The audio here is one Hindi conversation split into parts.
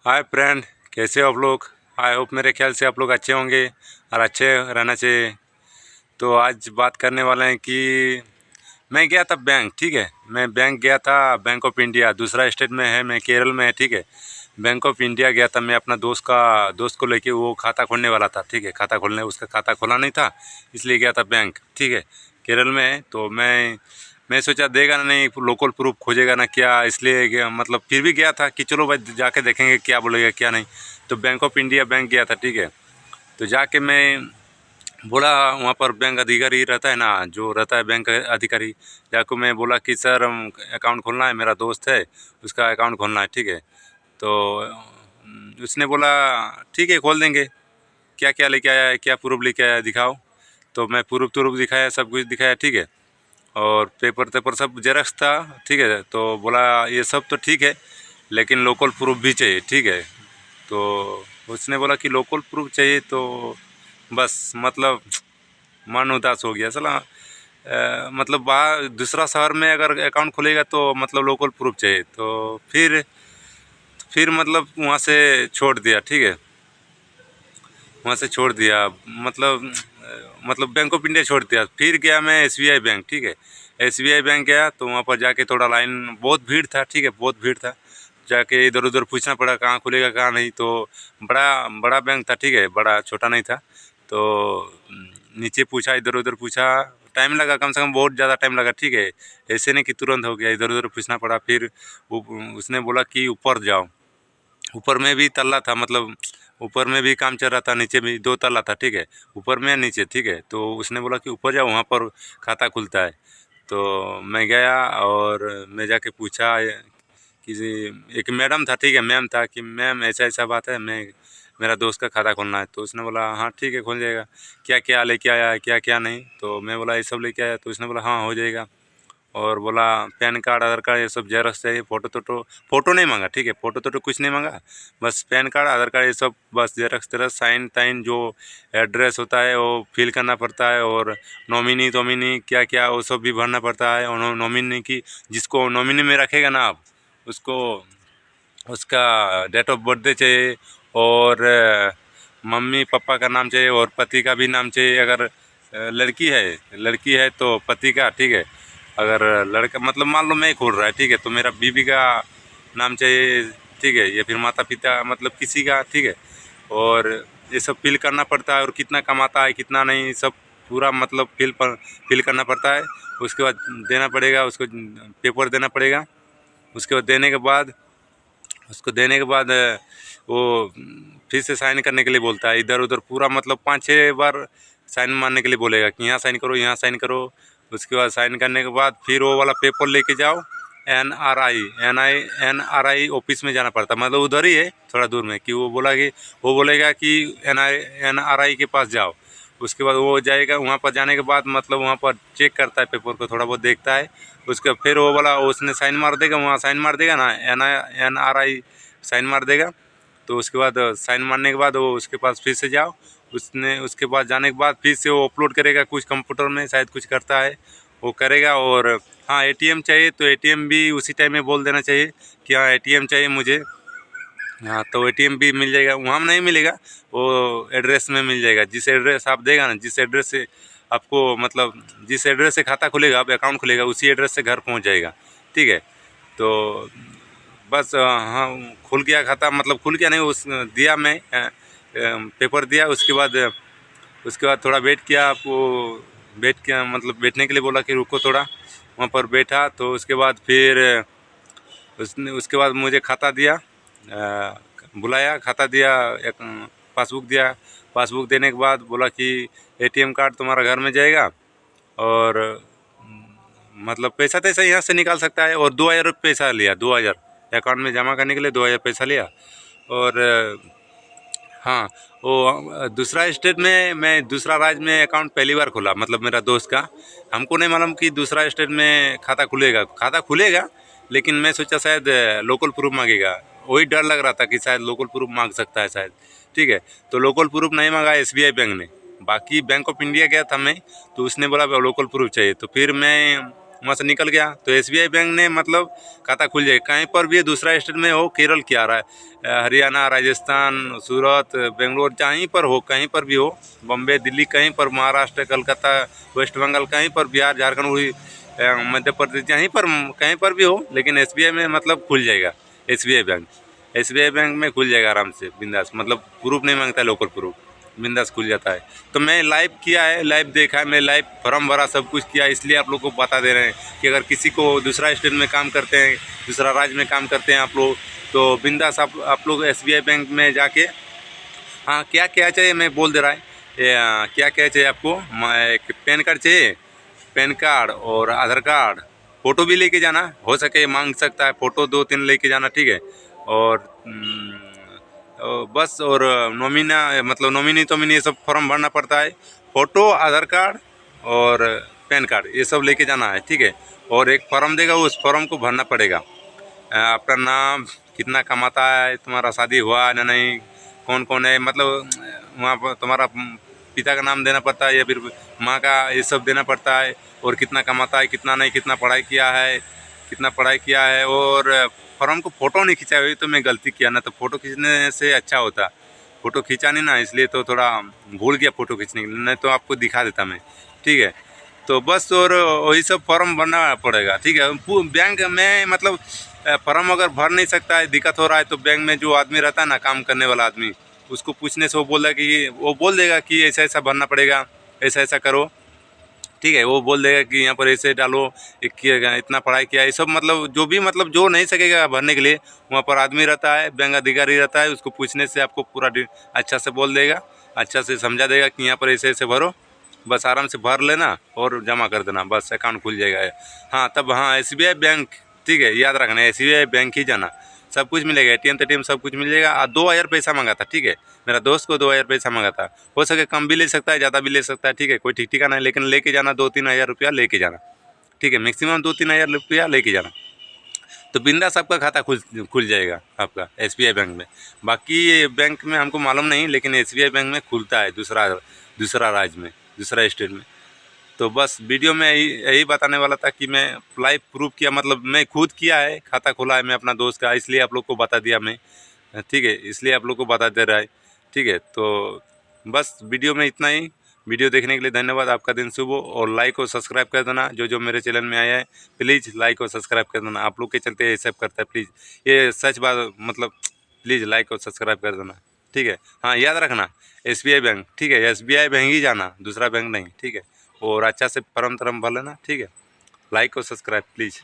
हाय फ्रेंड, कैसे हो आप लोग। आई होप मेरे ख्याल से आप लोग अच्छे होंगे और अच्छे रहना चाहिए। तो आज बात करने वाले हैं कि मैं गया था बैंक। ठीक है, मैं बैंक गया था, बैंक ऑफ इंडिया। दूसरा स्टेट में है, मैं केरल में है। ठीक है, बैंक ऑफ इंडिया गया था मैं अपना दोस्त को लेके। वो खाता खोलने वाला था। ठीक है, खाता खोलने उसका खाता खोला नहीं था, इसलिए गया था बैंक। ठीक है, केरल में है तो मैं सोचा देगा ना, नहीं लोकल प्रूफ खोजेगा ना क्या, इसलिए गया। मतलब फिर भी गया था कि चलो भाई जाके देखेंगे क्या बोलेगा क्या नहीं। तो बैंक ऑफ इंडिया बैंक गया था। ठीक है, तो जाके मैं बोला, वहाँ पर बैंक अधिकारी रहता है ना, जो रहता है बैंक अधिकारी, जाको मैं बोला कि सर अकाउंट खोलना है, मेरा दोस्त है उसका अकाउंट खोलना है। ठीक है, तो उसने बोला ठीक है खोल देंगे। क्या क्या लेके आया है, क्या प्रूफ लेके आया है दिखाओ। तो मैं प्रूफ दिखाया, सब कुछ दिखाया। ठीक है, और पेपर पेपर सब जेरॉक्स था। ठीक है, तो बोला ये सब तो ठीक है, लेकिन लोकल प्रूफ भी चाहिए। ठीक है, तो उसने बोला कि लोकल प्रूफ चाहिए, तो बस मतलब मन उदास हो गया। साला मतलब बाहर दूसरा शहर में अगर अकाउंट खुलेगा तो मतलब लोकल प्रूफ चाहिए। तो फिर मतलब वहाँ से छोड़ दिया। ठीक है, वहाँ से छोड़ दिया, मतलब बैंक ऑफ इंडिया छोड़ दिया। फिर गया मैं एसबीआई बैंक। ठीक है, एसबीआई बैंक गया तो वहाँ पर जाके थोड़ा लाइन, बहुत भीड़ था। ठीक है, बहुत भीड़ था। जाके इधर उधर पूछना पड़ा कहाँ खुलेगा कहाँ नहीं। तो बड़ा बड़ा बैंक था। ठीक है, बड़ा छोटा नहीं था। तो नीचे पूछा, इधर उधर पूछा, टाइम लगा, कम से कम बहुत ज़्यादा टाइम लगा। ठीक है, ऐसे नहीं कि तुरंत हो गया, इधर उधर पूछना पड़ा। फिर उसने बोला कि ऊपर जाओ। ऊपर में भी तल्ला था, मतलब ऊपर में भी काम चल रहा था, नीचे भी दो तल्ला था। ठीक है, ऊपर में नीचे। ठीक है, तो उसने बोला कि ऊपर जाओ, वहाँ पर खाता खुलता है। तो मैं गया और मैं जाके पूछा किसी, एक मैडम था। ठीक है, मैम था कि मैम ऐसा ऐसा बात है, मैं मेरा दोस्त का खाता खोलना है। तो उसने बोला हाँ ठीक है खोल जाएगा। क्या क्या लेके आया है, क्या क्या नहीं। तो मैं बोला ये सब लेके आया। तो उसने बोला हाँ हो जाएगा। और बोला पैन कार्ड आधार कार्ड ये सब जेरॉक्स चाहिए, फ़ोटो नहीं मांगा। ठीक है, फ़ोटो कुछ नहीं मांगा, बस पैन कार्ड आधार कार्ड ये सब बस जेरॉक्स तेरह, साइन ताइन जो एड्रेस होता है वो फिल करना पड़ता है। और नॉमिनी तोमिनी क्या क्या वो सब भी भरना पड़ता है। और नॉमिनी की, जिसको नॉमिनी में रखेगा ना आप, उसको उसका डेट ऑफ बर्थडे चाहिए। और मम्मी पापा का नाम चाहिए, और पति का भी नाम चाहिए। अगर लड़की है तो पति का। ठीक है, अगर लड़का, मतलब मान लो मैं ही खोल रहा है। ठीक है, तो मेरा बीवी का नाम चाहिए। ठीक है, या फिर माता पिता, मतलब किसी का। ठीक है, और ये सब फिल करना पड़ता है। और कितना कमाता है कितना नहीं, सब पूरा मतलब फिल करना पड़ता है। उसके बाद देना पड़ेगा उसको, पेपर देना पड़ेगा। उसके बाद देने के बाद, उसको देने के बाद वो फिर से साइन करने के लिए बोलता है। इधर उधर पूरा मतलब 5-6 बार साइन मारने के लिए बोलेगा कि यहाँ साइन करो, यहाँ साइन करो। उसके बाद साइन करने के बाद फिर वो वाला पेपर लेके जाओ। एन आर आई ऑफिस में जाना पड़ता, मतलब उधर ही है थोड़ा दूर में। कि वो बोलेगा कि एन आर आई के पास जाओ। उसके बाद वो जाएगा, वहाँ पर जाने के बाद मतलब वहाँ पर चेक करता है, पेपर को थोड़ा बहुत देखता है। उसका फिर वो वाला उसने साइन मार देगा, वहाँ साइन मार देगा ना, एन आर आई साइन मार देगा। तो उसके बाद साइन मारने के बाद वो उसके पास फिर से जाओ। उसने उसके पास जाने के बाद फिर से वो अपलोड करेगा कुछ कंप्यूटर में, शायद कुछ करता है वो करेगा। और हाँ एटीएम चाहिए तो एटीएम भी उसी टाइम में बोल देना चाहिए कि हाँ एटीएम चाहिए मुझे। हाँ, तो एटीएम भी मिल जाएगा, वहाँ नहीं मिलेगा, वो एड्रेस में मिल जाएगा। जिस एड्रेस आप देगा ना, जिस एड्रेस से आपको, मतलब जिस एड्रेस से खाता खुलेगा, आप अकाउंट खुलेगा, उसी एड्रेस से घर पहुँच जाएगा। ठीक है, तो बस हाँ खुल गया खाता, मतलब खुल गया नहीं, उस दिया मैं पेपर दिया। उसके बाद थोड़ा वेट किया। आपको वेट किया, मतलब बैठने के लिए बोला कि रुको थोड़ा। वहाँ पर बैठा तो उसके बाद फिर उसने उसके बाद मुझे खाता दिया, बुलाया, खाता दिया, एक पासबुक दिया। पासबुक देने के बाद बोला कि एटीएम कार्ड तुम्हारा घर में जाएगा। और मतलब पैसा तैसा यहाँ से निकाल सकता है। और 2,000 पैसा लिया, 2,000 अकाउंट में जमा करने के लिए 2,000 पैसा लिया। और हाँ, वो दूसरा स्टेट में, मैं दूसरा राज्य में अकाउंट पहली बार खोला, मतलब मेरा दोस्त का। हमको नहीं मालूम कि दूसरा स्टेट में खाता खुलेगा। लेकिन मैं सोचा शायद लोकल प्रूफ मांगेगा, वही डर लग रहा था कि शायद लोकल प्रूफ मांग सकता है शायद। ठीक है, तो लोकल प्रूफ नहीं मांगा एसबीआई बैंक ने। बाकी बैंक ऑफ इंडिया गया था मैं, तो उसने बोला लोकल प्रूफ चाहिए। तो फिर मैं वहाँ से निकल गया तो SBI बैंक ने मतलब खाता खुल जाएगा। कहीं पर भी दूसरा स्टेट में हो, केरल क्या रहा है, हरियाणा, राजस्थान, सूरत, बेंगलोर, जहीं पर हो, कहीं पर भी हो, बम्बे, दिल्ली, कहीं पर, महाराष्ट्र, कलकत्ता, वेस्ट बंगाल, कहीं पर, बिहार, झारखंड, उड़ी, मध्य प्रदेश, जहीं पर, कहीं पर भी हो, लेकिन SBI में मतलब खुल जाएगा। SBI बैंक में खुल जाएगा आराम से, बिंदास, मतलब प्रूफ नहीं मांगता है, लोकल प्रूफ, बिंदास खुल जाता है। तो मैं लाइव किया है, लाइव देखा है, मैं लाइव फॉर्म भरा, सब कुछ किया, इसलिए आप लोग को बता दे रहे हैं कि अगर किसी को दूसरा स्टेट में काम करते हैं, दूसरा राज्य में काम करते हैं आप लोग, तो बिंदास आप लोग SBI बैंक में जाके, हाँ क्या क्या चाहिए मैं बोल दे रहा है, क्या क्या चाहिए आपको, एक पैन कार्ड चाहिए, पैन कार्ड और आधार कार्ड, फ़ोटो भी लेके जाना, हो सके मांग सकता है फ़ोटो 2-3 लेके जाना, ठीक है। और बस, और नॉमिना, मतलब नॉमिनी ये सब फॉर्म भरना पड़ता है, फ़ोटो, आधार कार्ड और पैन कार्ड, ये सब लेके जाना है, ठीक है। और एक फॉर्म देगा, उस फॉर्म को भरना पड़ेगा। आपका नाम, कितना कमाता है, तुम्हारा शादी हुआ ना नहीं, कौन कौन है, मतलब वहाँ पर तुम्हारा पिता का नाम देना पड़ता है या फिर माँ का, ये सब देना पड़ता है। और कितना कमाता है, कितना नहीं, कितना पढ़ाई किया है, कितना पढ़ाई किया है। और फॉर्म को फ़ोटो नहीं खिंचाई हुई तो मैं गलती किया ना, तो फ़ोटो खींचने से अच्छा होता, फ़ोटो खींचा नहीं ना, इसलिए तो थोड़ा भूल गया फ़ोटो खींचने के लिए, नहीं तो आपको दिखा देता मैं, ठीक है। तो बस, और वही सब फॉर्म भरना पड़ेगा, ठीक है। बैंक में मतलब फॉर्म अगर भर नहीं सकता है, दिक्कत हो रहा है, तो बैंक में जो आदमी रहता है ना, काम करने वाला आदमी, उसको पूछने से वो बोल देगा कि ऐसा ऐसा भरना पड़ेगा, ऐसा ऐसा करो, ठीक है। वो बोल देगा कि यहाँ पर ऐसे डालो, इतना पढ़ाई किया, ये सब, मतलब जो भी, मतलब जो नहीं सकेगा भरने के लिए, वहाँ पर आदमी रहता है, बैंक अधिकारी रहता है, उसको पूछने से आपको पूरा अच्छा से बोल देगा, अच्छा से समझा देगा कि यहाँ पर ऐसे ऐसे भरो, बस आराम से भर लेना और जमा कर देना, बस अकाउंट खुल जाएगा। हाँ तब, हाँ SBI बैंक, ठीक है, याद रखना SBI बैंक ही जाना, सब कुछ मिलेगा, ATM सब कुछ मिल जाएगा। 2,000 पैसा मांगा था, ठीक है, मेरा दोस्त को 2,000 पैसा मांगा था, हो सके कम भी ले सकता है, ज़्यादा भी ले सकता है, ठीक है, कोई ठीक ठिकाना है, लेकिन लेके जाना 2-3 हज़ार रुपया लेके जाना, ठीक है, मैक्सिमम 2-3 हज़ार रुपया लेके जाना, तो बिंदास आपका खाता खुल जाएगा आपका SBI बैंक में। बाकी ये बैंक में हमको मालूम नहीं, लेकिन SBI बैंक में खुलता है, दूसरा राज्य में, दूसरा स्टेट में। तो बस वीडियो में यही बताने वाला था कि मैं लाइव प्रूफ किया, मतलब मैं खुद किया है, खाता खोला है मैं अपना दोस्त का, इसलिए आप लोग को बता दिया मैं, ठीक है, इसलिए आप लोग को बता दे रहा है, ठीक है। तो बस वीडियो में इतना ही। वीडियो देखने के लिए धन्यवाद, आपका दिन शुभ हो, और लाइक और सब्सक्राइब कर देना, जो मेरे चैनल में आया है प्लीज़ लाइक और सब्सक्राइब कर देना, आप लोग के चलते ये सब करता है, प्लीज़, ये सच बात, मतलब प्लीज़ लाइक और सब्सक्राइब कर देना, ठीक है। हाँ याद रखना SBI बैंक, ठीक है, SBI बैंक ही जाना, दूसरा बैंक नहीं, ठीक है। और अच्छा से फॉर्म भर लेना, ठीक है। लाइक और सब्सक्राइब प्लीज़।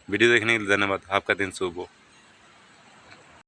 वीडियो देखने के लिए धन्यवाद, आपका दिन शुभ हो।